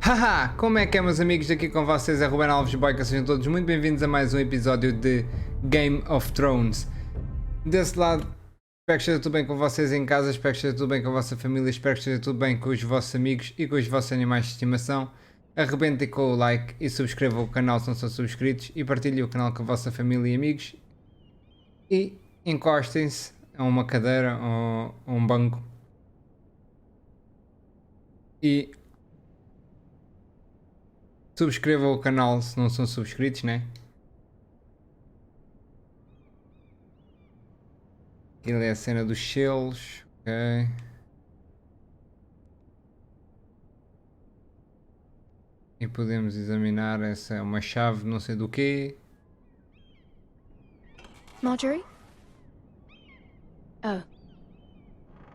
Haha, como é que é, meus amigos? Aqui com vocês é rubenboykaalves, sejam todos muito bem-vindos a mais um episódio de Game of Thrones. Desse lado, espero que esteja tudo bem com vocês em casa, espero que esteja tudo bem com a vossa família, espero que esteja tudo bem com os vossos amigos e com os vossos animais de estimação. Arrebentem com o like e subscrevam o canal se não são subscritos e partilhem o canal com a vossa família e amigos. E encostem-se a uma cadeira ou a um banco e subscrevam o canal se não são subscritos, né? Aquilo é a cena dos selos, ok. E podemos examinar essa é uma chave não sei do quê. Marjorie? Oh.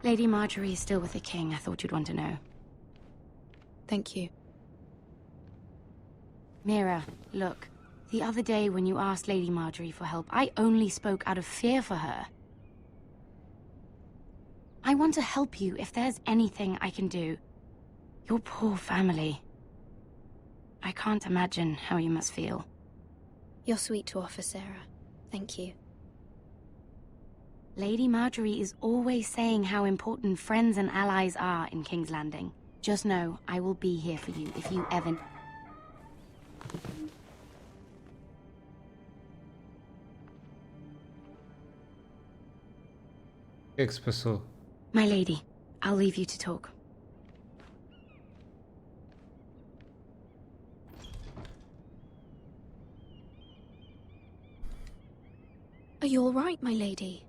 Lady Marjorie is still with the king. I thought you'd want to know. Thank you. Mira, look. The other day when you asked Lady Marjorie for help, I only spoke out of fear for her. I want to help you if there's anything I can do. Your poor family. I can't imagine how you must feel. You're sweet to offer, Sarah. Thank you. Lady Marjorie is always saying how important friends and allies are in King's Landing. Just know, I will be here for you if you ever... O que é que se passou? My lady, I'll leave you to talk. Are you all right, my lady?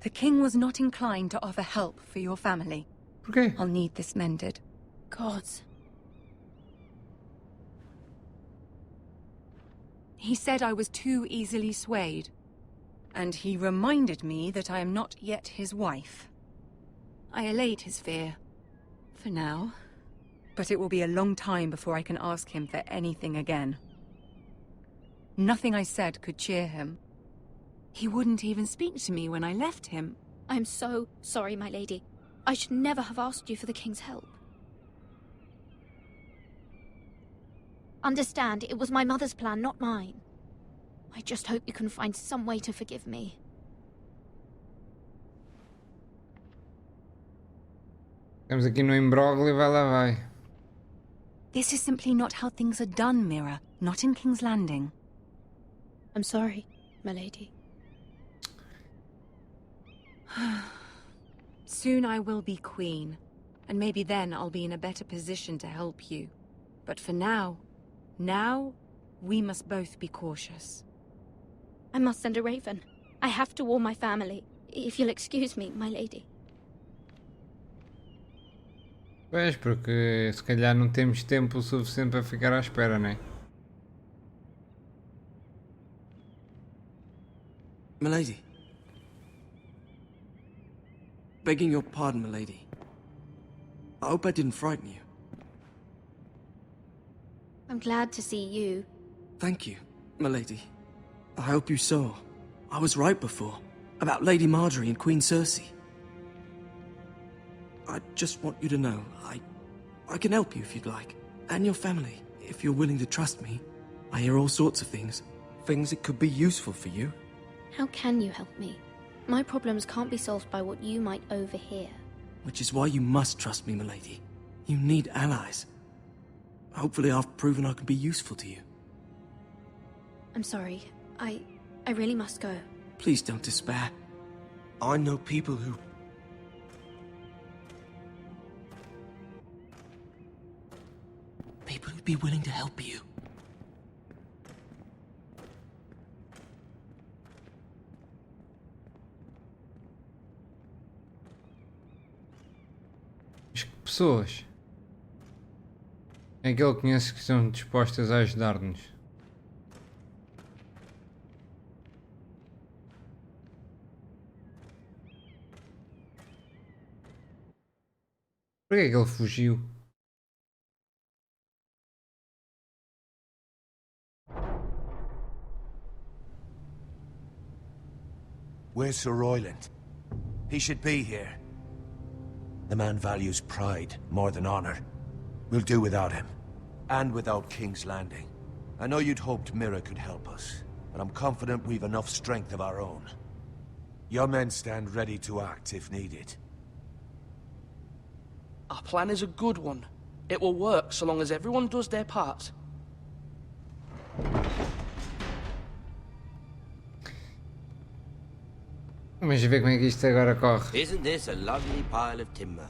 The king was not inclined to offer help for your family. Por quê? I'll need this mended. Gods. He said I was too easily swayed. And he reminded me that I am not yet his wife. I allayed his fear. For now. But it will be a long time before I can ask him for anything again. Nothing I said could cheer him. He wouldn't even speak to me when I left him. I'm so sorry, my lady. I should never have asked you for the king's help. Understand, it was my mother's plan, not mine. I just hope you can find some way to forgive me. Estamos aqui no imbróglio e vai lá vai. This is simply not how things are done, Mira. Not in King's Landing. I'm sorry, my lady. Soon I will be queen, and maybe then I'll be in a better position to help you. But for now, we must both be cautious. I must send a raven. I have to warn my family. If you'll excuse me, my lady. Pois, porque se calhar não temos tempo suficiente para ficar à espera, né? Milady. Begging your pardon, milady. I hope I didn't frighten you. I'm glad to see you. Thank you, milady. I hope you saw. I was right before. About Lady Marjorie and Queen Cersei. I just want you to know, I can help you if you'd like. And your family, if you're willing to trust me. I hear all sorts of things. Things that could be useful for you. How can you help me? My problems can't be solved by what you might overhear. Which is why you must trust me, milady. You need allies. Hopefully I've proven I can be useful to you. I'm sorry. I really must go. Please don't despair. I know people who... People who'd be willing to help you. Mas que pessoas é que ele conhece que estão dispostas a ajudar-nos? Por que é que ele fugiu? Where's Sir Royland? He should be here. The man values pride more than honor. We'll do without him. And without King's Landing. I know you'd hoped Mira could help us, but I'm confident we've enough strength of our own. Your men stand ready to act if needed. Our plan is a good one. It will work so long as everyone does their part. Vamos ver como é que isto agora corre. Isn't this a lovely pile of timber?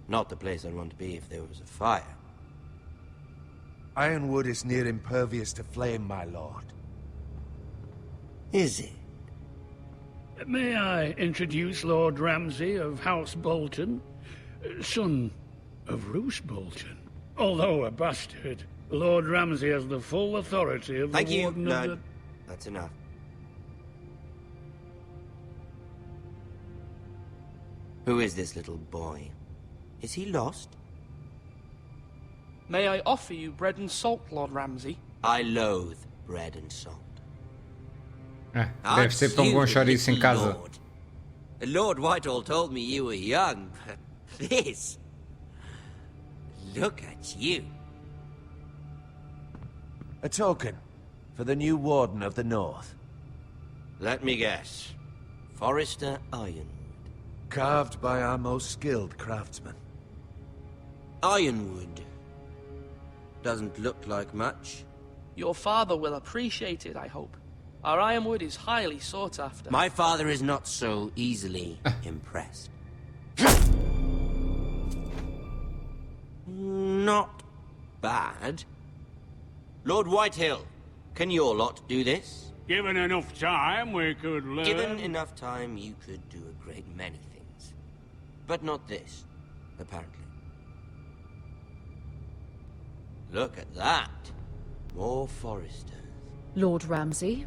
Not the place I'd want to be if there was a fire. Ironwood is near impervious to flame, my lord. Is it? May I introduce Lord Ramsay of House Bolton, son of Roose Bolton? Although a bastard, Lord Ramsay has the full authority of Thank the you. Warden No, of the... that's enough. Who is this little boy? Is he lost? May I offer you bread and salt, Lord Ramsay? I loathe bread and salt. Deve ser tão bom chouriço em casa. Lord. Lord Whitehall told me you were young, but this... Look at you. A token for the new Warden of the North. Let me guess. Forrester Ironwood. Carved by our most skilled craftsmen. Ironwood. Doesn't look like much. Your father will appreciate it, I hope. Our ironwood is highly sought after. My father is not so easily impressed. Not bad. Lord Whitehill, can your lot do this? Given enough time, we could learn... Given enough time, you could do a great many things. But not this, apparently. Look at that. More Foresters. Lord Ramsay?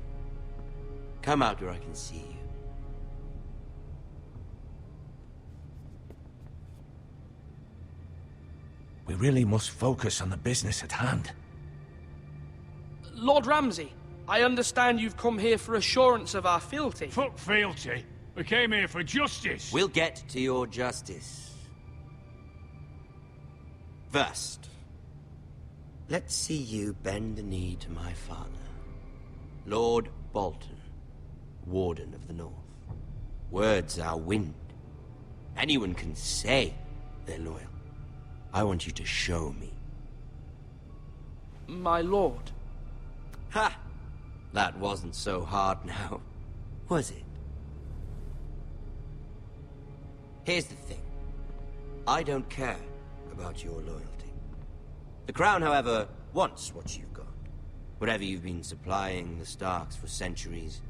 Come out where I can see you. We really must focus on the business at hand. Lord Ramsay, I understand you've come here for assurance of our fealty. Fuck fealty. We came here for justice. We'll get to your justice. First, let's see you bend the knee to my father, Lord Bolton, Warden of the North. Words are wind. Anyone can say they're loyal. I want you to show me. My lord. Ha! That wasn't so hard now, was it? Here's the thing. I don't care about your loyalty. The Crown, however, wants what you've got. Whatever you've been supplying the Starks for centuries.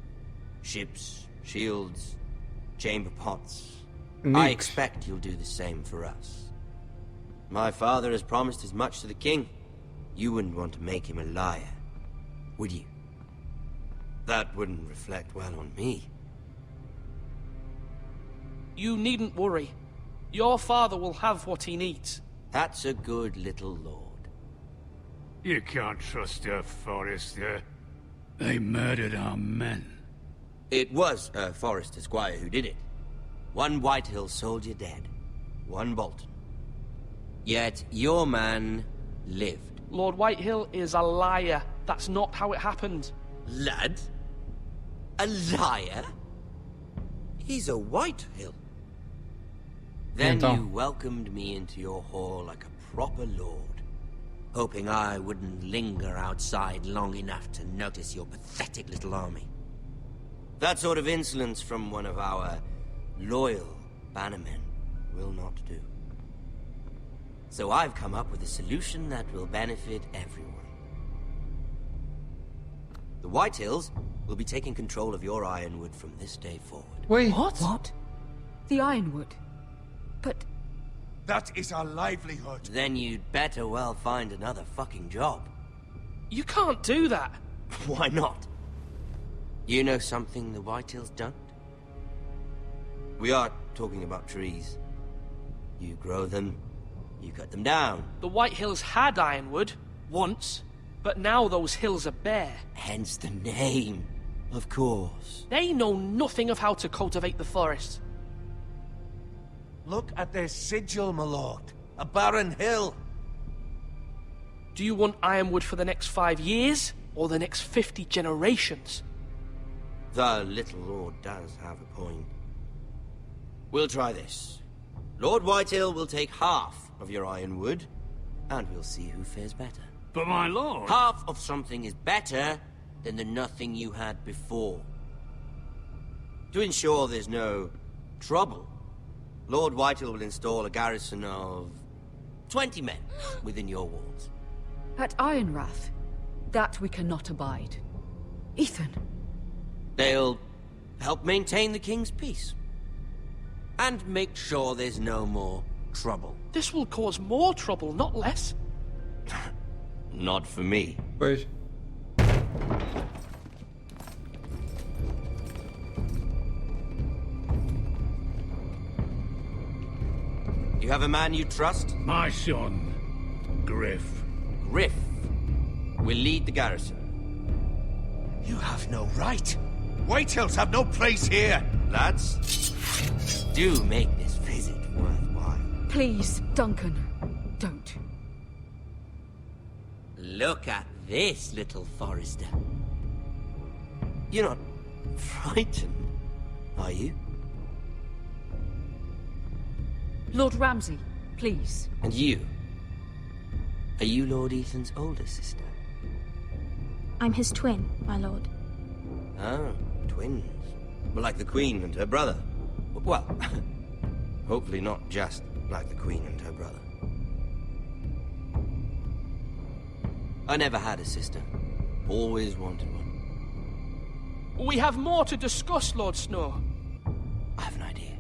Ships, shields, chamber pots. I expect you'll do the same for us. My father has promised as much to the king. You wouldn't want to make him a liar, would you? That wouldn't reflect well on me. You needn't worry. Your father will have what he needs. That's a good little lord. You can't trust a Forrester. They murdered our men. It was a Forrester squire who did it. One Whitehill soldier dead. One Bolton. Yet your man lived. Lord Whitehill is a liar. That's not how it happened. Lad? A liar? He's a Whitehill. Then you welcomed me into your hall like a proper lord, hoping I wouldn't linger outside long enough to notice your pathetic little army. That sort of insolence from one of our loyal bannermen will not do. So I've come up with a solution that will benefit everyone. The Whitehills will be taking control of your ironwood from this day forward. Wait. What? The Ironwood? But... That is our livelihood. Then you'd better well find another fucking job. You can't do that. Why not? You know something the Whitehills don't? We are talking about trees. You grow them, you cut them down. The Whitehills had ironwood, once, but now those hills are bare. Hence the name, of course. They know nothing of how to cultivate the forest. Look at their sigil, my lord. A barren hill. Do you want Ironwood for the next 5 years, or the next 50 generations? The little lord does have a point. We'll try this. Lord Whitehill will take half of your Ironwood, and we'll see who fares better. But my lord... Half of something is better than the nothing you had before. To ensure there's no trouble, Lord Whitehill will install a garrison of 20 men within your walls. At Ironrath, that we cannot abide. Ethan. They'll help maintain the king's peace. And make sure there's no more trouble. This will cause more trouble, not less. Not for me. Pois. You have a man you trust? My son, Griff. Griff will lead the garrison. You have no right. Whitehills have no place here. Lads, do make this visit worthwhile. Please, Duncan, don't. Look at this, little Forester. You're not frightened, are you? Lord Ramsay, please. And you? Are you Lord Ethan's older sister? I'm his twin, my lord. Oh, twins. Well, like the Queen and her brother. Well, hopefully not just like the Queen and her brother. I never had a sister. Always wanted one. We have more to discuss, Lord Snow. I have an idea.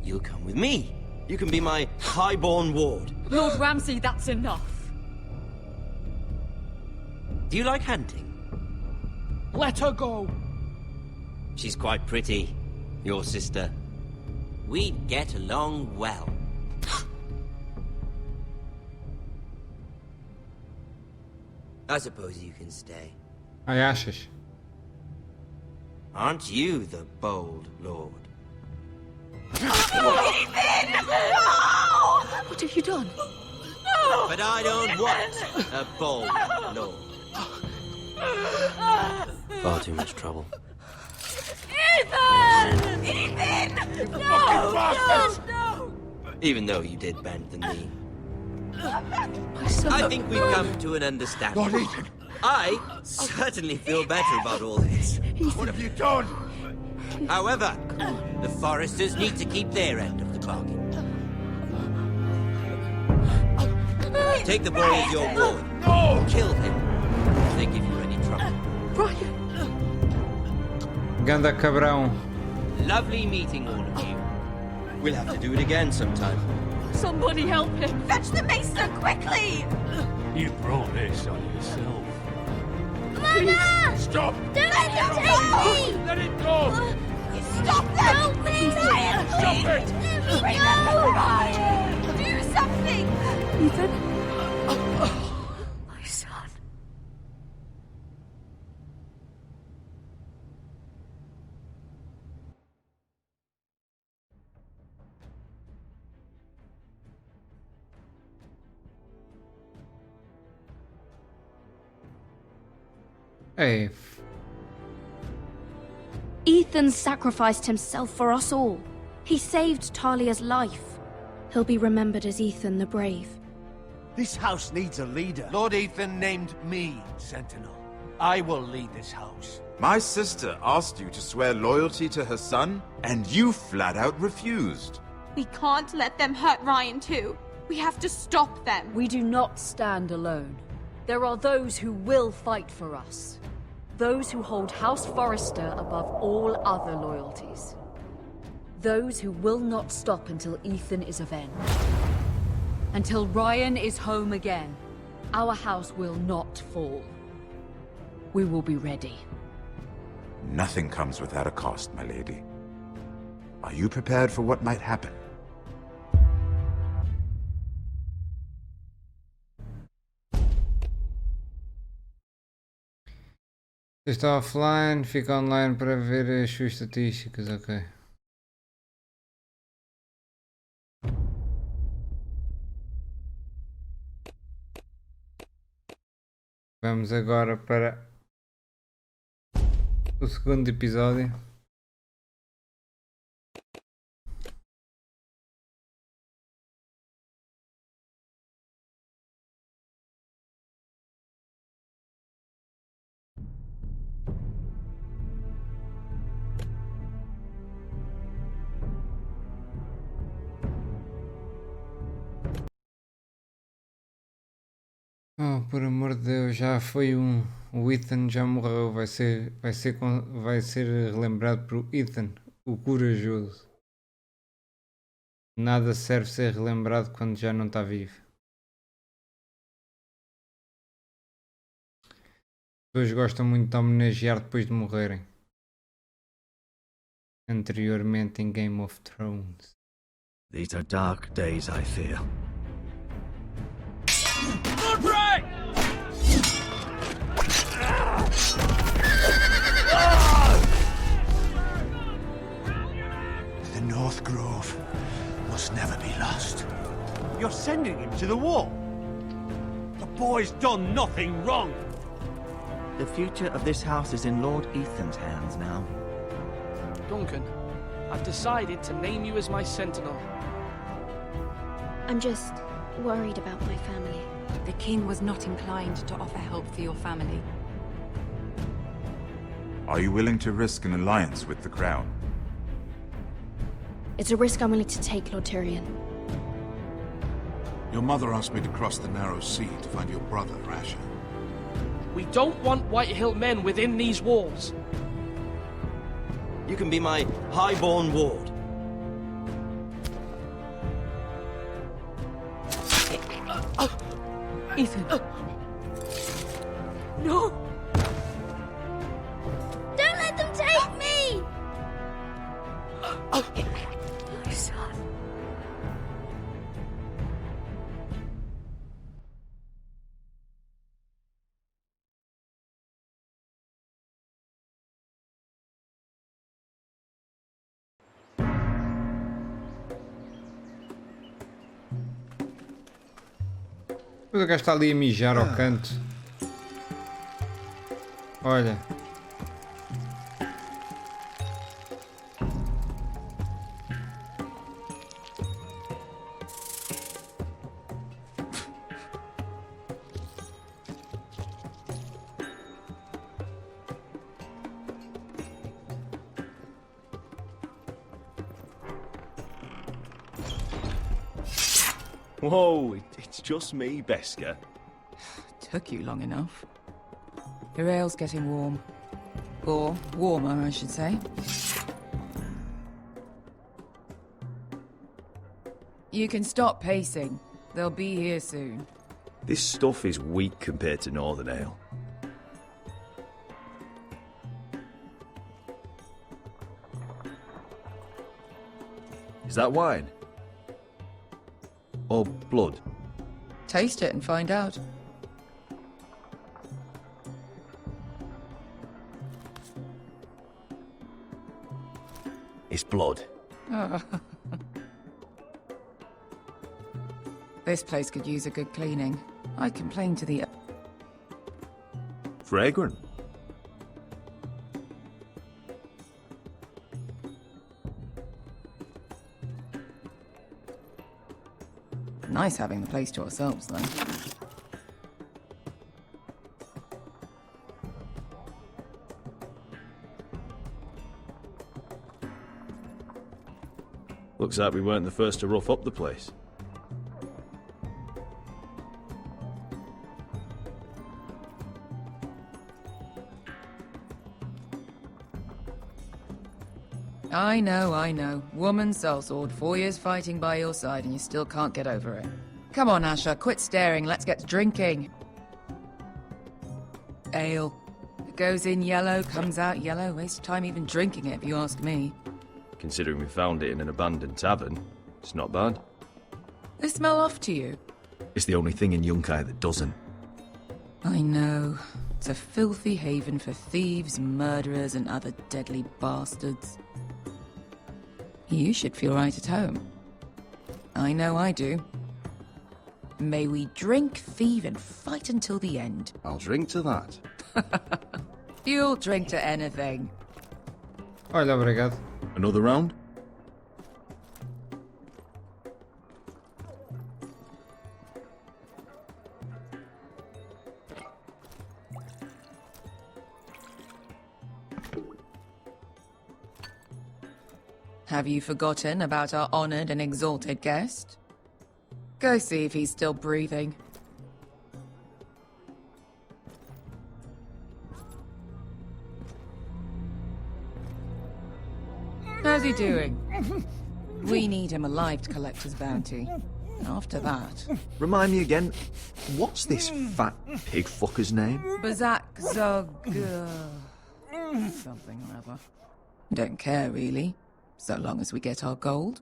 You'll come with me. You can be my highborn ward. Lord Ramsay, that's enough. Do you like hunting? Let her go. She's quite pretty, your sister. We'd get along well. I suppose you can stay. Ai, achas? Aren't you the bold lord? What have you done? But I don't want a bold lord. Far too much trouble. Ethan! Ethan! No! Even though you did bend the knee. My son. I think we've come to an understanding. Lord Ethan! I certainly feel better about all this. What have you done? However, the Foresters need to keep their end of the bargain. Take the boy as your ward. No! Kill him if they give you any trouble. Brian! Ganda cabrão. Lovely meeting all of you. We'll have to do it again sometime. Somebody help him! Fetch the maester, quickly! You brought this on yourself. Mama! Stop! Don't let him take me! Let it go! Stop them! Help me! Ryan, Stop it! Bring them to Ryan! Do something! Ethan? My son. Ei, Ethan sacrificed himself for us all. He saved Talia's life. He'll be remembered as Ethan the Brave. This house needs a leader. Lord Ethan named me Sentinel. I will lead this house. My sister asked you to swear loyalty to her son, and you flat out refused. We can't let them hurt Ryan too. We have to stop them. We do not stand alone. There are those who will fight for us. Those who hold House Forrester above all other loyalties. Those who will not stop until Ethan is avenged. Until Ryan is home again, our house will not fall. We will be ready. Nothing comes without a cost, my lady. Are you prepared for what might happen? está offline, fica online para ver as suas estatísticas, ok. Vamos agora para o segundo episódio. Oh, por amor de Deus, já foi um. O Ethan já morreu. Vai ser relembrado por Ethan, o corajoso. Nada serve ser relembrado quando já não está vivo. As pessoas gostam muito de homenagear depois de morrerem. Anteriormente em Game of Thrones. These are dark days, I fear. Rodrik! The North Grove must never be lost. You're sending him to the war? The boy's done nothing wrong. The future of this house is in Lord Ethan's hands now. Duncan, I've decided to name you as my sentinel. I'm just worried about my family. The king was not inclined to offer help for your family. Are you willing to risk an alliance with the Crown? It's a risk I'm willing to take, Lord Tyrion. Your mother asked me to cross the narrow sea to find your brother, Asher. We don't want Whitehill men within these walls. You can be my highborn ward. Ethan. No! Don't let them take me! My son. Mas o gajo está ali a mijar ao canto. Olha. Whoa, it's just me, Beska. Took you long enough. Your ale's getting warm. Or warmer, I should say. You can stop pacing. They'll be here soon. This stuff is weak compared to Northern Ale. Is that wine? Or blood? Taste it and find out. It's blood. This place could use a good cleaning. I complained to the... Fragrant. Nice having the place to ourselves, though. Looks like we weren't the first to rough up the place. I know. Woman sellsword, 4 years fighting by your side and you still can't get over it. Come on, Asher, quit staring, let's get to drinking. Ale. It goes in yellow, comes out yellow. Waste time even drinking it, if you ask me. Considering we found it in an abandoned tavern, it's not bad. They smell off to you. It's the only thing in Yunkai that doesn't. I know. It's a filthy haven for thieves, murderers, and other deadly bastards. You should feel right at home. I know I do. May we drink, thieve, and fight until the end. I'll drink to that. You'll drink to anything. Olha, obrigado. Another round? Have you forgotten about our honored and exalted guest? Go see if he's still breathing. How's he doing? We need him alive to collect his bounty. After that... Remind me again, what's this fat pig fucker's name? Bazak Zog... something or other. Don't care, really. So long as we get our gold.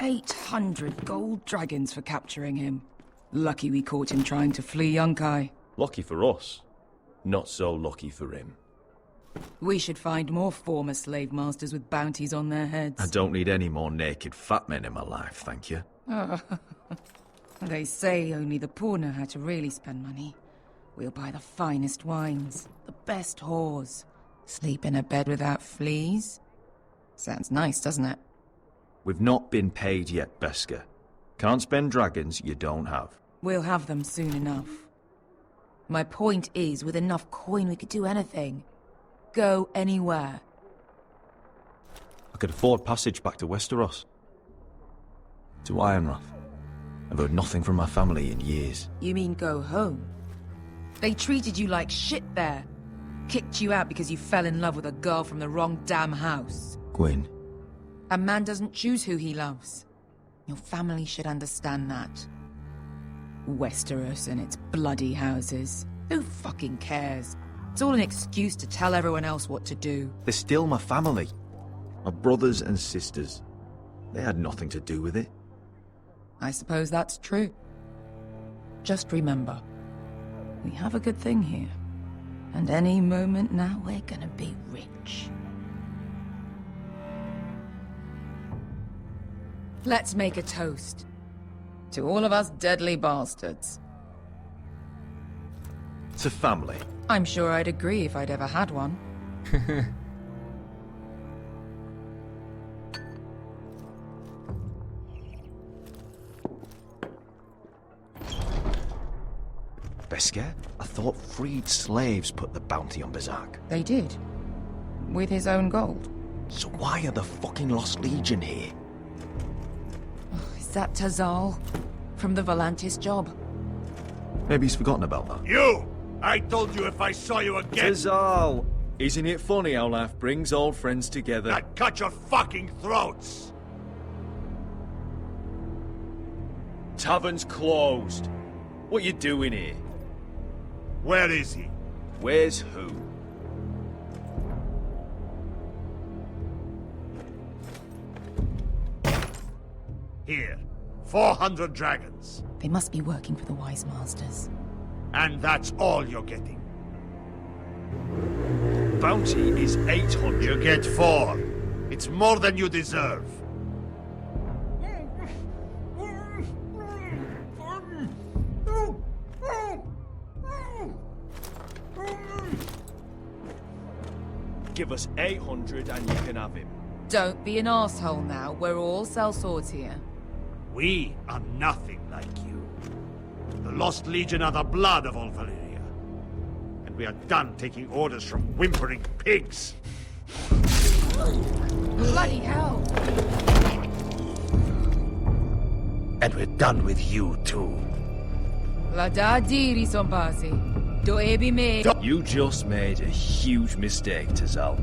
800 gold dragons for capturing him. Lucky we caught him trying to flee Yunkai. Lucky for us. Not so lucky for him. We should find more former slave masters with bounties on their heads. I don't need any more naked fat men in my life, thank you. They say only the poor know how to really spend money. We'll buy the finest wines, the best whores, sleep in a bed without fleas. Sounds nice, doesn't it? We've not been paid yet, Beskar. Can't spend dragons you don't have. We'll have them soon enough. My point is, with enough coin we could do anything. Go anywhere. I could afford passage back to Westeros. To Ironrath. I've heard nothing from my family in years. You mean go home? They treated you like shit there. Kicked you out because you fell in love with a girl from the wrong damn house. Gwyn. A man doesn't choose who he loves. Your family should understand that. Westeros and its bloody houses. Who fucking cares? It's all an excuse to tell everyone else what to do. They're still my family. My brothers and sisters. They had nothing to do with it. I suppose that's true. Just remember, we have a good thing here. And any moment now, we're gonna be rich. Let's make a toast. To all of us deadly bastards. To family. I'm sure I'd agree if I'd ever had one. Beskar, I thought freed slaves put the bounty on Bazak. They did. With his own gold. So why are the fucking Lost Legion here? Is that Tazal? From the Volantis job? Maybe he's forgotten about that. You! I told you if I saw you again... Tazal! Isn't it funny how life brings old friends together? I'd cut your fucking throats! Tavern's closed. What you doing here? Where is he? Where's who? Here. 400 dragons. They must be working for the Wise Masters. And that's all you're getting. Bounty is 800. You get 4. It's more than you deserve. Give us 800 and you can have him. Don't be an asshole now. We're all sellswords here. We are nothing like you. The Lost Legion are the blood of all Valyria. And we are done taking orders from whimpering pigs. Bloody hell! And we're done with you, too. La da diri son pasi. Do ebi me. You just made a huge mistake, Tazal.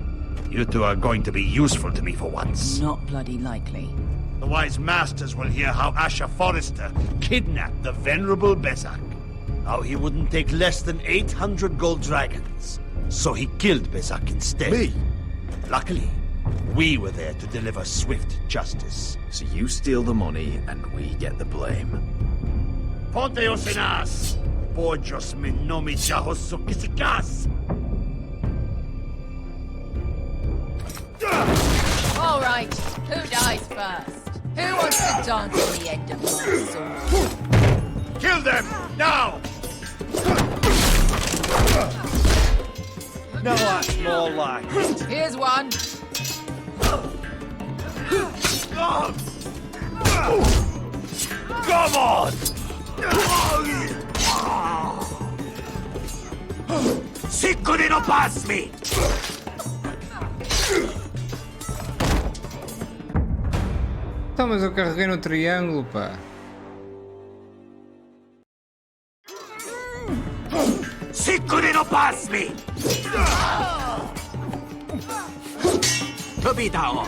You two are going to be useful to me for once. Not bloody likely. The Wise Masters will hear how Asher Forrester kidnapped the venerable Bezak. How he wouldn't take less than 800 gold dragons. So he killed Bezak instead. Me? Luckily, we were there to deliver swift justice. So you steal the money and we get the blame. Ponteos en as! Pojos me nomi jahos sukisikas! All right, who dies first? Dance on the end of my sword. Kill them! Now! Now that's more like it. Here's one. Come on! Sicko di non passmi! Então, mas eu carreguei no triângulo, pá. Sicko di non passmi! Capito?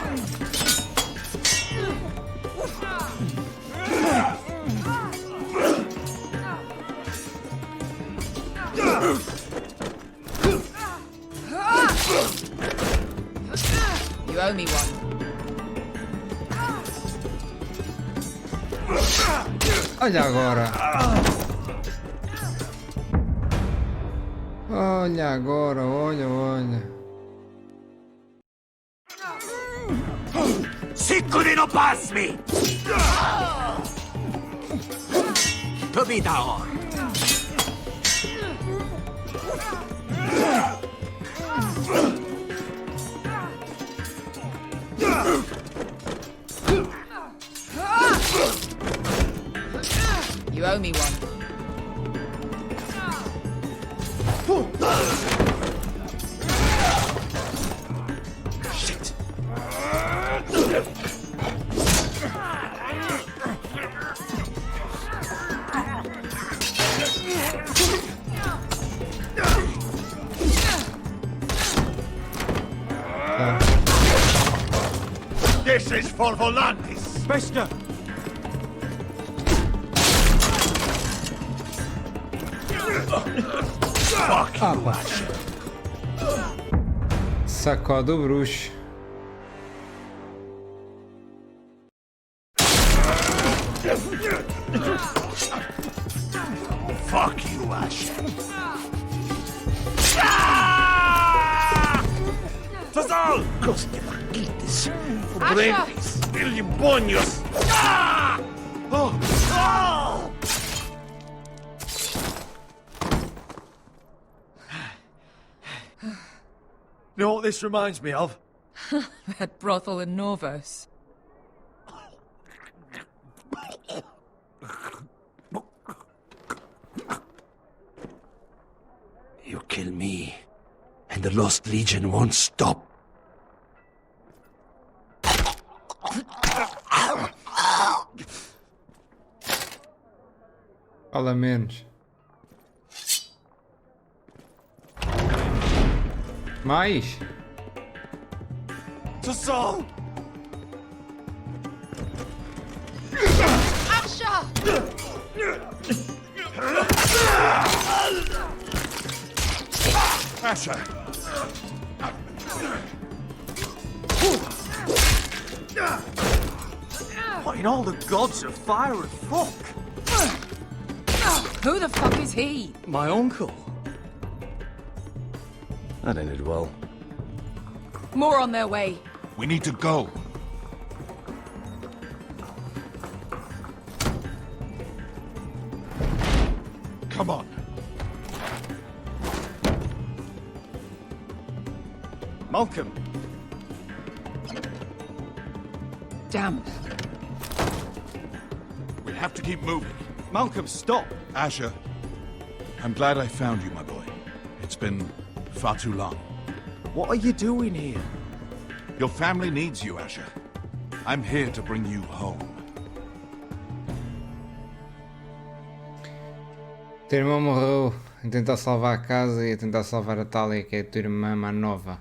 You owe me one. Olha agora. Olha agora, olha. Sicko di non passmi! Capito? You owe me one. Shit! This is for Volantis! Bester! Fuck you, Asher. Sacode o bruxo. Fuck you, Asher. Tazal! Coste maquites. Brentes. Ilibonios. Oh! You know what this reminds me of? That brothel in Norvos. You kill me, and the Lost Legion won't stop. Fala menos. Mais? Tassal! Asha! Asher! What in all the gods of fire and fuck? Who the fuck is he? My uncle. That ended well. More on their way. We need to go. Come on. Malcolm. Damn. We have to keep moving. Malcolm, stop. Asher, I'm glad I found you, my boy. It's been far too long. What are you doing here? Your family needs you, Asher. I'm here to bring you home. Teu irmão morreu a tentar salvar a casa e a tentar salvar a Talia, que é a tua irmã mais nova.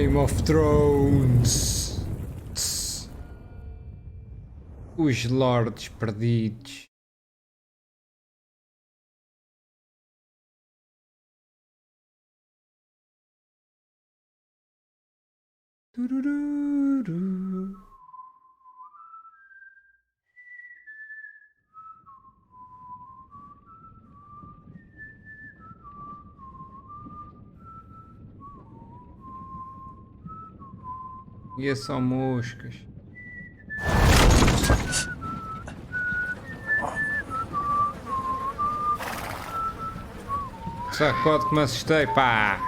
Game of Thrones. Os Lordes Perdidos. Turururu. E é só moscas. Sacode que me assustei, pá!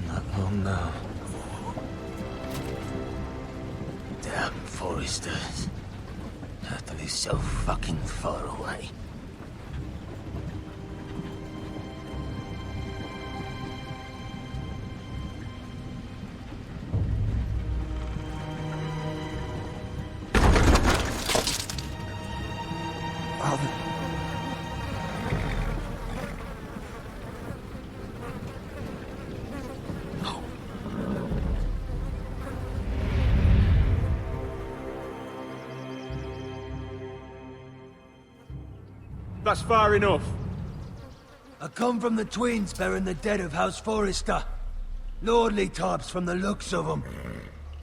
Not long now. Damn foresters. Turtle is so fucking far away. That's far enough. I come from the twins bearing the dead of House Forrester. Lordly types from the looks of them.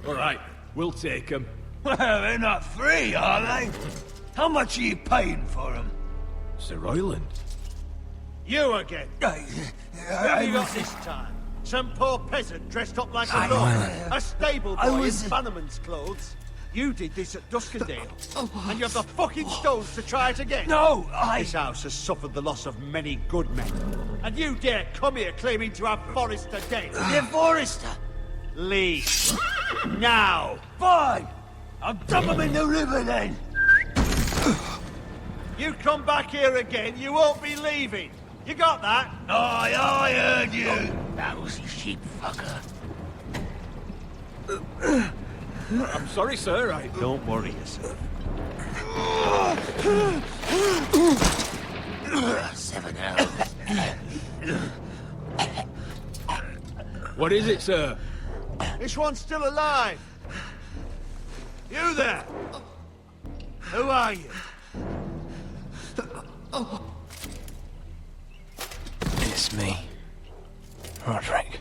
All right, we'll take them. Well, they're not free, are they? How much are you paying for them? Sir Royland. You again. Who have you got this time? Some poor peasant dressed up like a lord. A stable boy in Bannerman's clothes. You did this at Duskendale, and you have the fucking stones to try it again. No, This house has suffered the loss of many good men, and you dare come here claiming to have Forrester dead. They're Forrester. Leave. Now. Fine. I'll dump them in the river then. You come back here again, you won't be leaving. You got that? Aye, I heard you. Lousy sheep fucker. I'm sorry, sir. Don't worry yourself. 7 hours. What is it, sir? This one's still alive. You there? Who are you? It's me. Rodrik.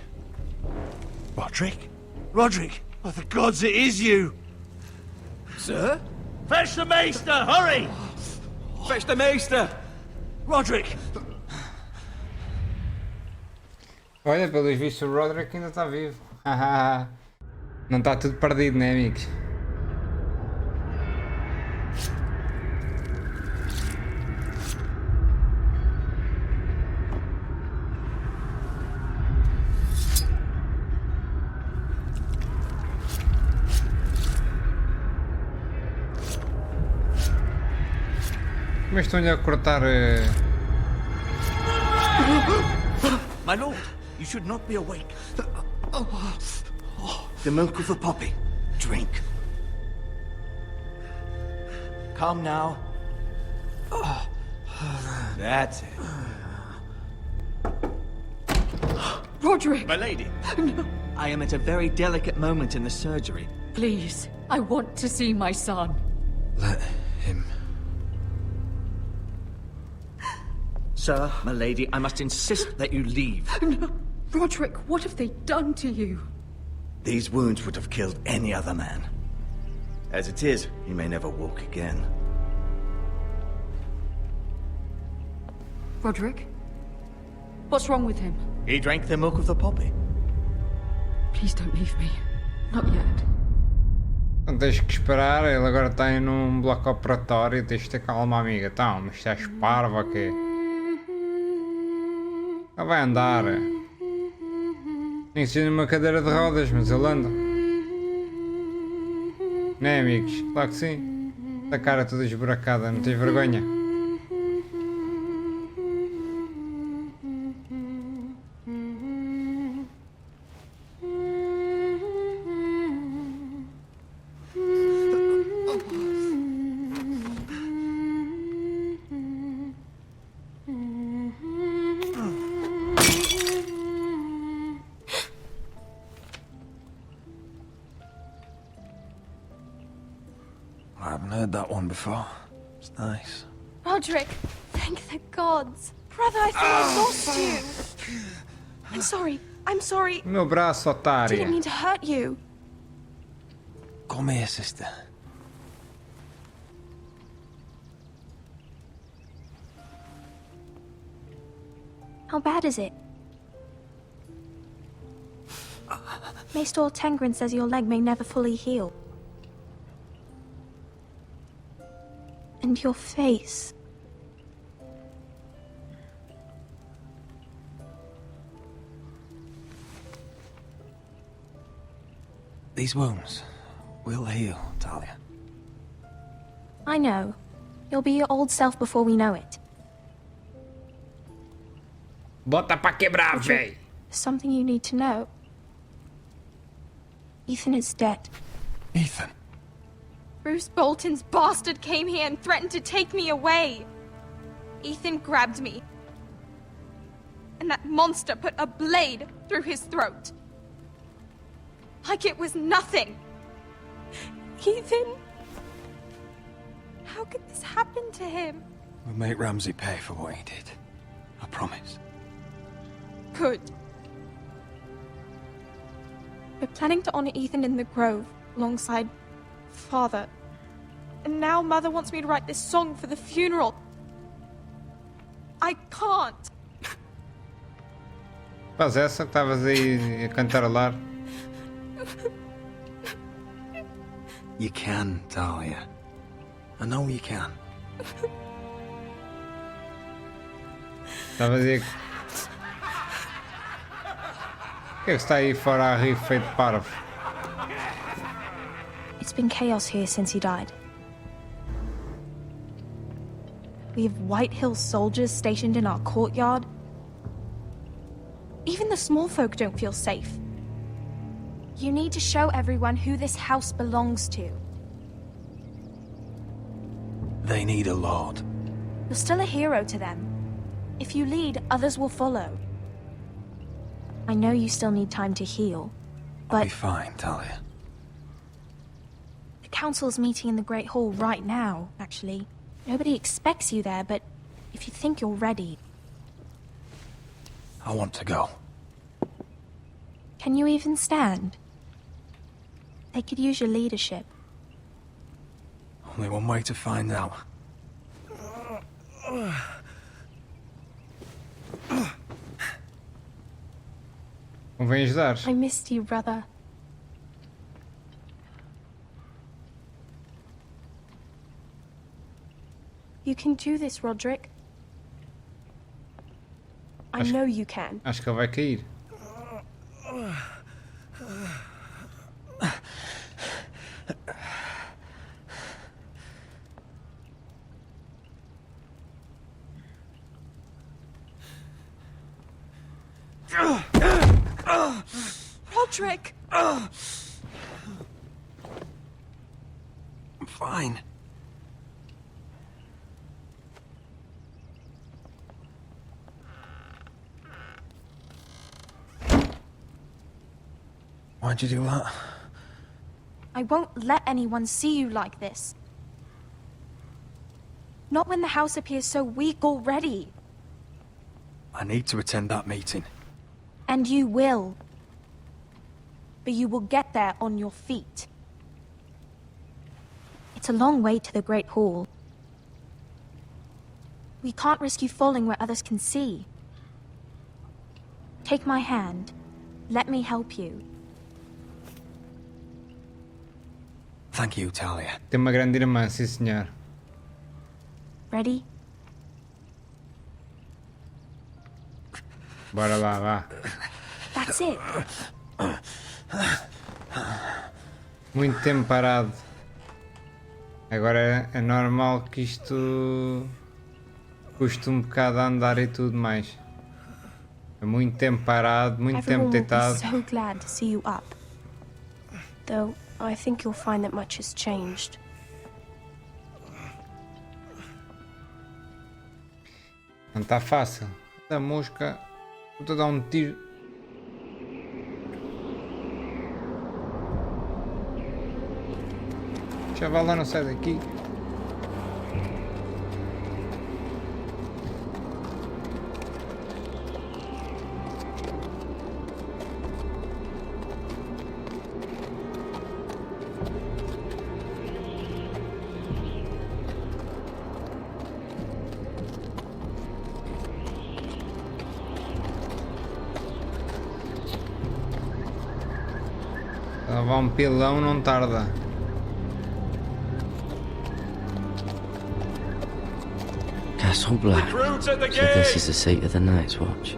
Rodrik? Rodrik? Oh, the gods, it is you! Sir? Fetch the Maester, hurry! Fetch the Maester! Rodrik! Olha, pelos vistos o Rodrik ainda está vivo. Não está tudo perdido, né, amigos? Mas estão-lhe a cortar... My lord, you should not be awake. The milk of the poppy. Drink. Calm now. That's it. Rodrik! My lady. No. I am at a very delicate moment in the surgery. Please, I want to see my son. Let him... Sir, my lady, I must insist that you leave. No. Rodrik, what have they done to you? These wounds would have killed any other man. As it is, he may never walk again. Rodrik? What's wrong with him? He drank the milk of the poppy. Please don't leave me. Not yet. Não tens que esperar, ele agora está num bloco operatório, tens de ter calma, amiga. Então, mas estás parva ou quê? Ele vai andar. Nem que seja numa cadeira de rodas, mas ele anda. Né, amigos? Claro que sim. A cara toda esburacada, não tens vergonha? I haven't heard that one before. It's nice. Rodrik, thank the gods. Brother, I thought I lost you. I'm sorry. I'm sorry. Meu braço, I didn't otária. mean to hurt you. Come here, sister. How bad is it? Maester Tengrin says your leg may never fully heal. And your face. These wounds will heal, Talia. I know. You'll be your old self before we know it. Bota pra quebrar, véi. Something you need to know. Ethan is dead. Ethan? Bruce Bolton's bastard came here and threatened to take me away. Ethan grabbed me. And that monster put a blade through his throat. Like it was nothing. Ethan? How could this happen to him? We'll make Ramsay pay for what he did. I promise. Good. We're planning to honor Ethan in the Grove, alongside Father. And now Mother wants me to write this song for the funeral. I can't. Faz essa que estavas aí a cantarolar. You can, Talia. I know you can. Estavas aí. O que é que está aí fora a rir feito parvo? It's been chaos here since he died. We have White Hill soldiers stationed in our courtyard. Even the small folk don't feel safe. You need to show everyone who this house belongs to. They need a lord. You're still a hero to them. If you lead, others will follow. I know you still need time to heal, I'll but be fine, Talia. the council's meeting in the Great Hall right now, actually. Nobody expects you there, but if you think you're ready... I want to go. Can you even stand? They could use your leadership. Only one way to find out. Convém ajudar. I missed you, brother. You can do this, Rodrik. I know you can. Acho que ele vai cair. Rodrik! I'm fine. Why'd you do that? I won't let anyone see you like this. Not when the house appears so weak already. I need to attend that meeting. And you will. But you will get there on your feet. It's a long way to the Great Hall. We can't risk you falling where others can see. Take my hand. Let me help you. Thank you, Talia. Tem uma grande irmã, sim senhor. Ready? Bora lá, vá. That's it. Muito tempo parado. Agora é normal que isto custe um bocado a andar e tudo mais. É muito tempo parado, muito tempo deitado. Everyone will be so glad to see you up. Though I think you'll find that much has changed. Não está fácil. A mosca, vou-te dar um tiro. Chaval, lá não sai daqui. Levar um pilão não tarda. Castle Black. So this is the seat of the Night's Watch.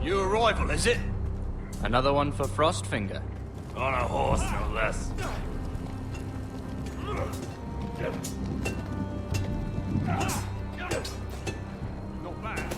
New arrival, is it? Another one for Frostfinger. On a horse, no less. Not bad.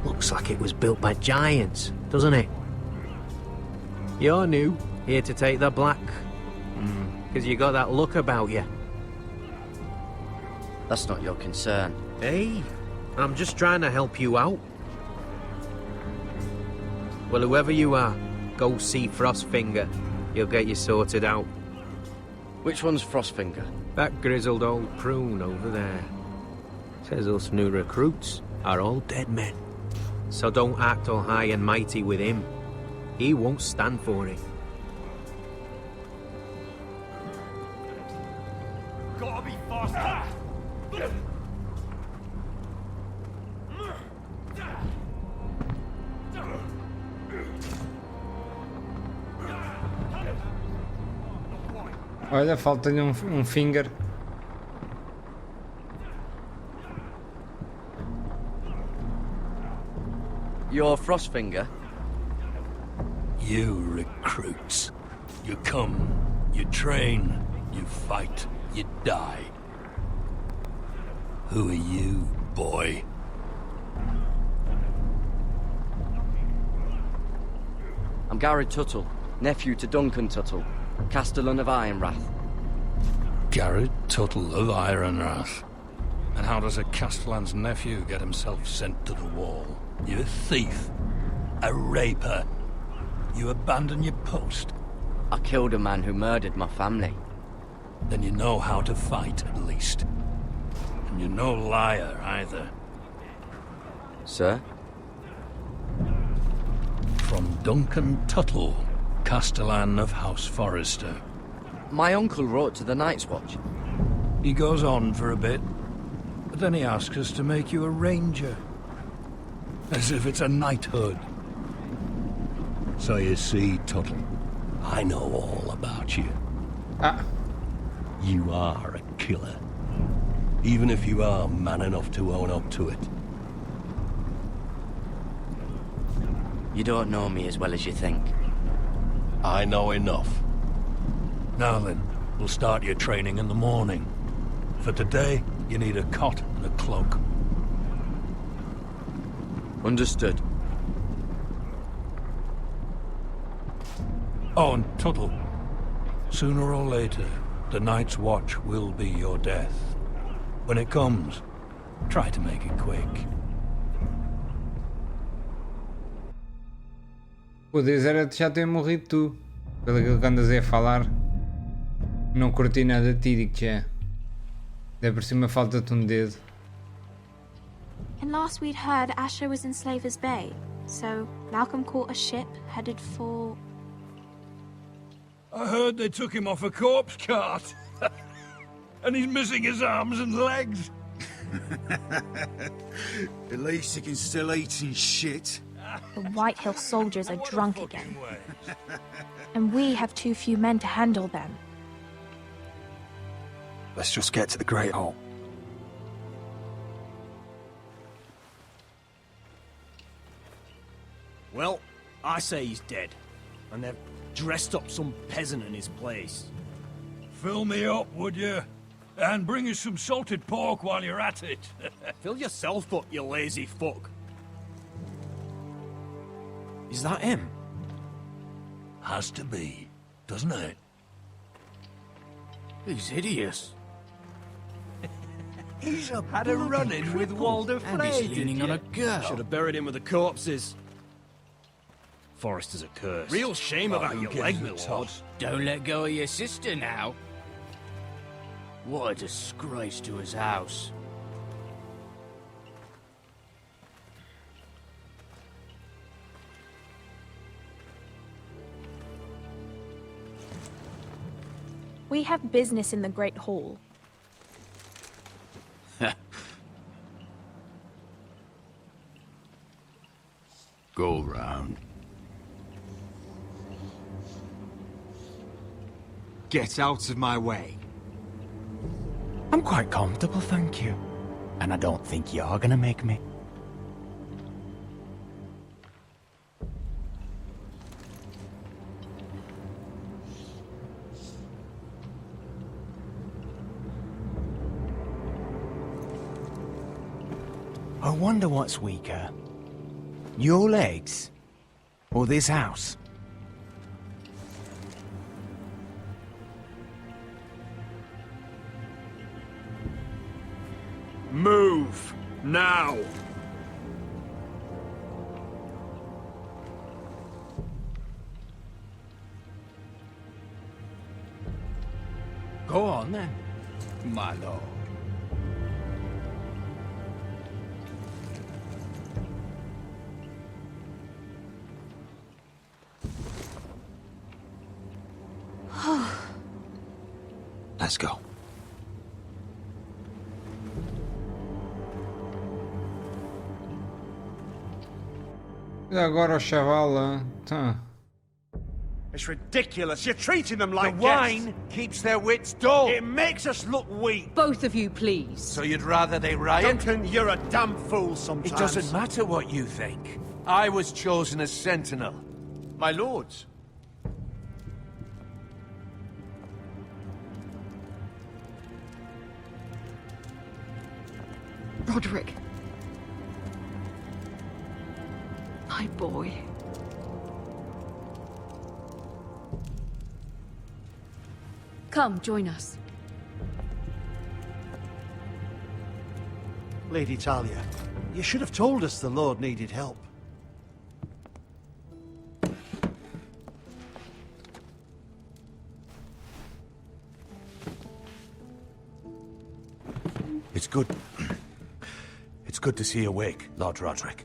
Looks like it was built by giants, doesn't it? You're new, here to take the black. Because you got that look about you. That's not your concern. Hey, I'm just trying to help you out. Well, whoever you are, go see Frostfinger. He'll get you sorted out. Which one's Frostfinger? That grizzled old prune over there. Says us new recruits are all dead men. So don't act all high and mighty with him. He won't stand for it. Gotta be faster. Olha, falta-lhe um finger. You're Frostfinger? You recruits. You come, you train, you fight, you die. Who are you, boy? I'm Garrett Tuttle, nephew to Duncan Tuttle, Castellan of Ironrath. Garrett Tuttle of Ironrath. And how does a Castellan's nephew get himself sent to the wall? You're a thief. A raper. You abandon your post. I killed a man who murdered my family. Then you know how to fight, at least. And you're no liar, either. Sir? From Duncan Tuttle, Castellan of House Forrester. My uncle wrote to the Night's Watch. He goes on for a bit, but then he asks us to make you a ranger. As if it's a knighthood. So you see, Tuttle, I know all about you. You are a killer. Even if you are man enough to own up to it. You don't know me as well as you think. I know enough. Now then, we'll start your training in the morning. For today, you need a cot and a cloak. Understood. Oh, and Tuttle, sooner or later, the Night's Watch will be your death. When it comes, try to make it quick. O Deus era já ter morrido tu. Pelo aquilo que andas aí a falar. Não curti nada de ti, digo já. Deve por cima falta-te um dedo. And last we'd heard Asher was in Slaver's Bay, so Malcolm caught a ship headed for... I heard they took him off a corpse cart. And he's missing his arms and legs. At least he can still eat and shit. The White Hill soldiers are drunk again. And we have too few men to handle them. Let's just get to the Great Hall. Well, I say he's dead. And they've dressed up some peasant in his place. Fill me up, would you? And bring us some salted pork while you're at it. Fill yourself up, you lazy fuck. Is that him? Has to be, doesn't it? He's hideous. He's had a run-in with Walder Frey. And he's leaning on a girl. Should have buried him with the corpses. Forrester's a curse. Real shame about your leg, my lord. Don't let go of your sister now. What a disgrace to his house. We have business in the Great Hall. Go round. Get out of my way. I'm quite comfortable, thank you. And I don't think you're gonna make me. I wonder what's weaker. Your legs? Or this house? Move! Now! Go on then, my lord. Let's go. Agora o chaval, tá. It's ridiculous. You're treating them like The wine keeps their wits dull. It makes us look weak. Both of you, please. So you'd rather they riot? Duncan, you're a damn fool sometimes. It doesn't matter what you think. I was chosen as sentinel. My lords. Rodrik. My boy. Come, join us. Lady Talia, you should have told us the Lord needed help. It's good. It's good to see you awake, Lord Rodrik.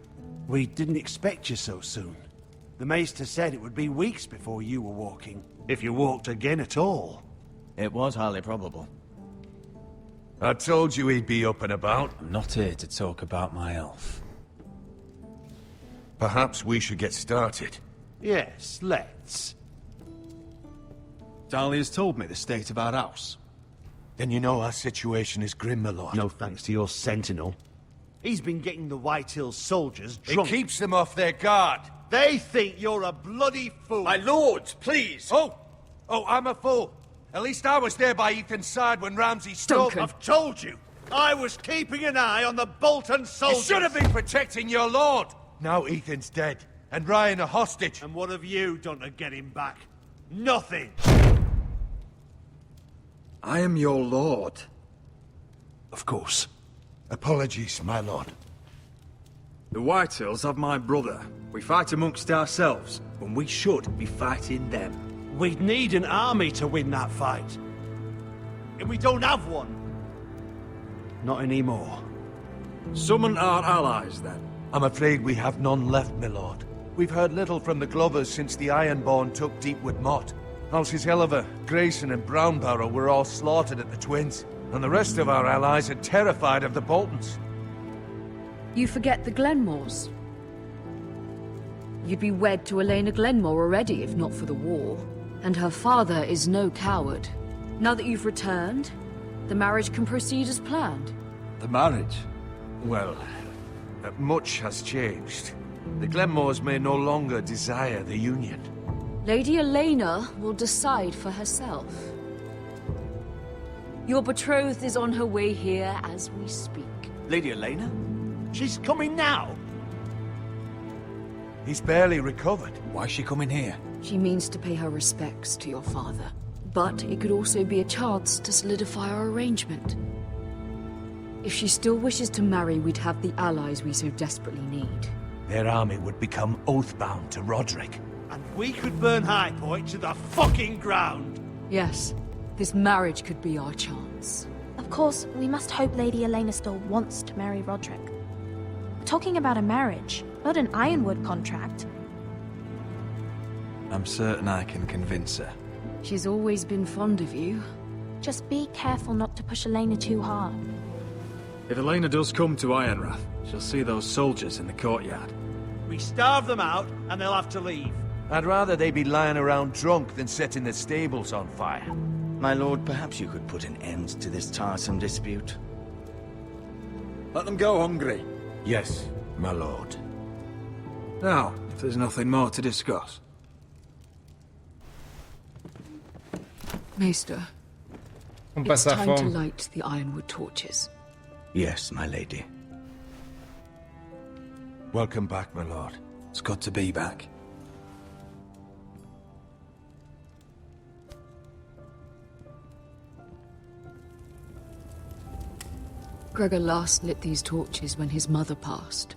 We didn't expect you so soon. The Maester said it would be weeks before you were walking, if you walked again at all. It was highly probable. I told you he'd be up and about. I'm not here to talk about my elf. Perhaps we should get started. Yes, let's. Dahlia's told me the state of our house. Then you know our situation is grim, my lord. No thanks to your sentinel. He's been getting the White Hill soldiers drunk. It keeps them off their guard. They think you're a bloody fool. My lords, please! Oh, I'm a fool. At least I was there by Ethan's side when Ramsay stole... I've told you. I was keeping an eye on the Bolton soldiers. You should have been protecting your lord. Now Ethan's dead, and Ryan a hostage. And what have you done to get him back? Nothing. I am your lord. Of course. Apologies, my lord. The Whitehills have my brother. We fight amongst ourselves, when we should be fighting them. We'd need an army to win that fight. And we don't have one. Not anymore. Summon our allies, then. I'm afraid we have none left, my lord. We've heard little from the Glovers since the Ironborn took Deepwood Motte. Houses Helliver, Grayson and Brownbarrow were all slaughtered at the Twins, and the rest of our allies are terrified of the Boltons. You forget the Glenmores. You'd be wed to Elena Glenmore already if not for the war. And her father is no coward. Now that you've returned, the marriage can proceed as planned. The marriage? Well, much has changed. The Glenmores may no longer desire the union. Lady Elena will decide for herself. Your betrothed is on her way here as we speak. Lady Elena? She's coming now. He's barely recovered. Why's she coming here? She means to pay her respects to your father. But it could also be a chance to solidify our arrangement. If she still wishes to marry, we'd have the allies we so desperately need. Their army would become oath-bound to Rodrik. And we could burn High Point to the fucking ground. Yes, this marriage could be our chance. Of course, we must hope Lady Elena still wants to marry Rodrik. We're talking about a marriage, not an Ironwood contract. I'm certain I can convince her. She's always been fond of you. Just be careful not to push Elena too hard. If Elena does come to Ironrath, she'll see those soldiers in the courtyard. We starve them out, and they'll have to leave. I'd rather they be lying around drunk than setting the stables on fire. My lord, perhaps you could put an end to this tiresome dispute. Let them go hungry. Yes, my lord. Now, if there's nothing more to discuss. Maester, it's time to light the Ironwood torches. Yes, my lady. Welcome back, my lord. It's good to be back. Gregor last lit these torches when his mother passed.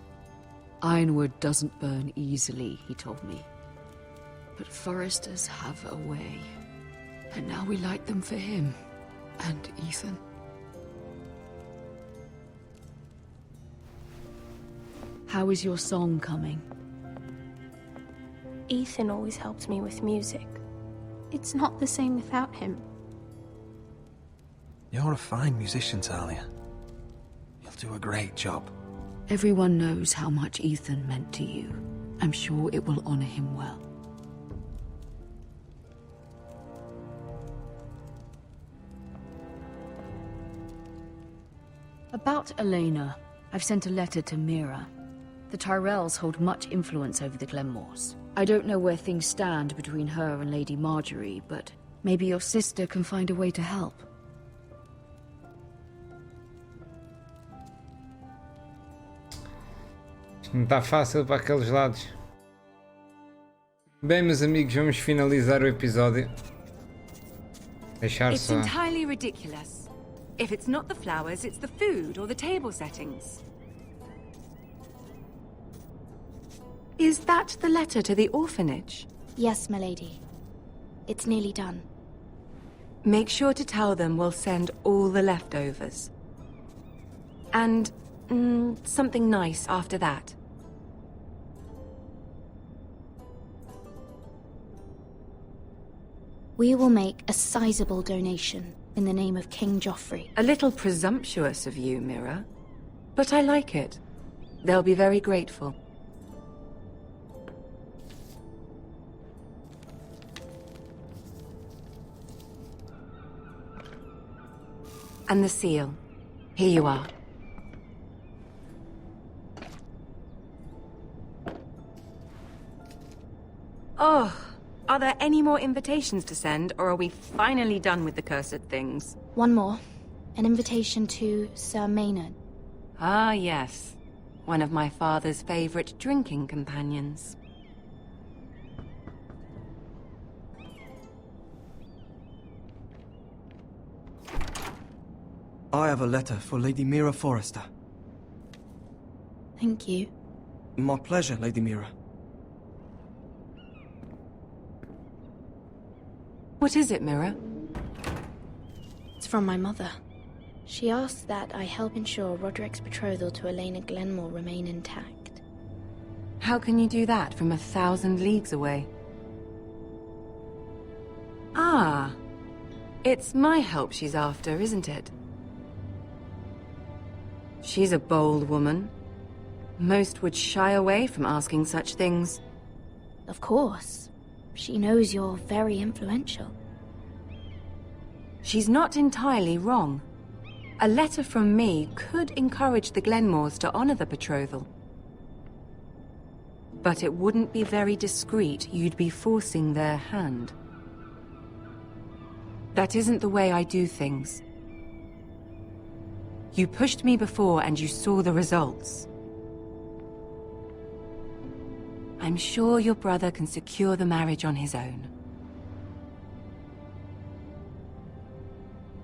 Ironwood doesn't burn easily, he told me. But foresters have a way. And now we light them for him. And Ethan. How is your song coming? Ethan always helped me with music. It's not the same without him. You're a fine musician, Talia. You'll do a great job. Everyone knows how much Ethan meant to you. I'm sure it will honor him well. About Elena, I've sent a letter to Mira. The Tyrells hold much influence over the Glenmores. I don't know where things stand between her and Lady Marjorie, but maybe your sister can find a way to help. Não está fácil para aqueles lados. Bem, meus amigos, vamos finalizar o episódio. Deixar It's só. entirely ridiculous. If it's not the flowers, it's the food or the table settings. Is that the letter to the orphanage? Yes, my lady. It's nearly done. Make sure to tell them we'll send all the leftovers. And something nice after that. We will make a sizable donation in the name of King Joffrey. A little presumptuous of you, Mira. But I like it. They'll be very grateful. And the seal. Here you are. Oh, are there any more invitations to send, or are we finally done with the cursed things? One more. An invitation to Sir Maynard. Ah, yes. One of my father's favorite drinking companions. I have a letter for Lady Mira Forrester. Thank you. My pleasure, Lady Mira. What is it, Mira? It's from my mother. She asked that I help ensure Rodrik's betrothal to Elena Glenmore remain intact. How can you do that from 1,000 leagues away? Ah, it's my help she's after, isn't it? She's a bold woman. Most would shy away from asking such things. Of course. She knows you're very influential. She's not entirely wrong. A letter from me could encourage the Glenmores to honor the betrothal. But it wouldn't be very discreet. You'd be forcing their hand. That isn't the way I do things. You pushed me before and you saw the results. I'm sure your brother can secure the marriage on his own.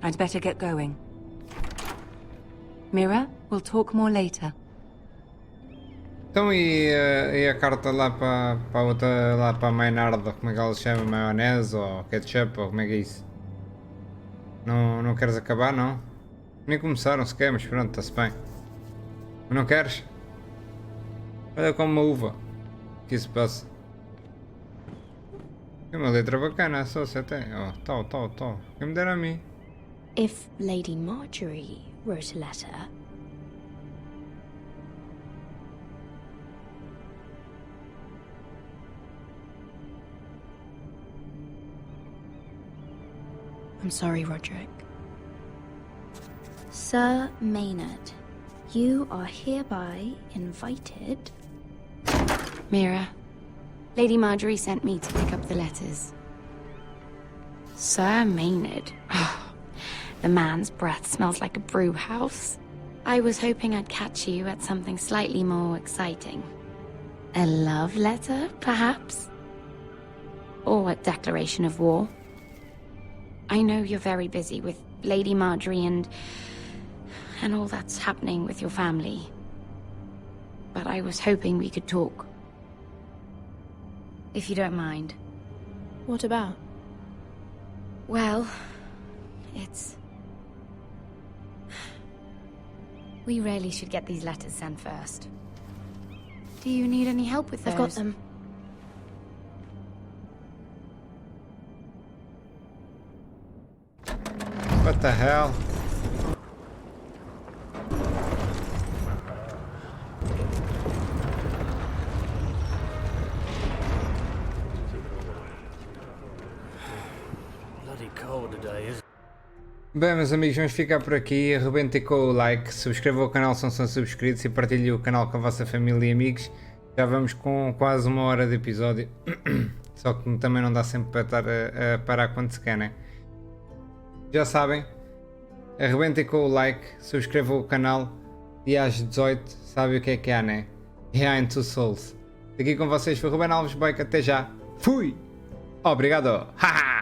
I'd better get going. Mira, we'll talk more later. Então e a carta lá para a outra, lá para a Maynard, como é que ela se chama? Maionese ou ketchup ou como é que é isso? Não queres acabar, não? Nem começaram sequer, mas pronto, está-se bem. Mas não queres? Olha como uma uva. O que isso passa? Tem uma letra bacana, só se até. Oh, tal. Quem me dera a mim? If Lady Marjorie wrote a letter... I'm sorry, Rodrik. Sir Maynard, you are hereby invited... Mira, Lady Marjorie sent me to pick up the letters. Sir Maynard? The man's breath smells like a brew house. I was hoping I'd catch you at something slightly more exciting. A love letter, perhaps? Or a declaration of war? I know you're very busy with Lady Marjorie and all that's happening with your family. But I was hoping we could talk. If you don't mind. What about? Well, it's... We really should get these letters sent first. Do you need any help with those? I've got them. What the hell? Bloody cold today, isn't it? Bem, meus amigos, vamos ficar por aqui. Arrebentem com o like, subscrevam o canal se não são subscritos e partilhem o canal com a vossa família e amigos. Já vamos com quase 1 hora de episódio. Só que também não dá sempre para estar a parar quando se quer, né? Já sabem, arrebentem com o like, subscrevam o canal e às 18 sabem o que há, né? Behind Two Souls. Aqui com vocês foi Ruben Alves Boica, até já. Fui! Obrigado! Haha!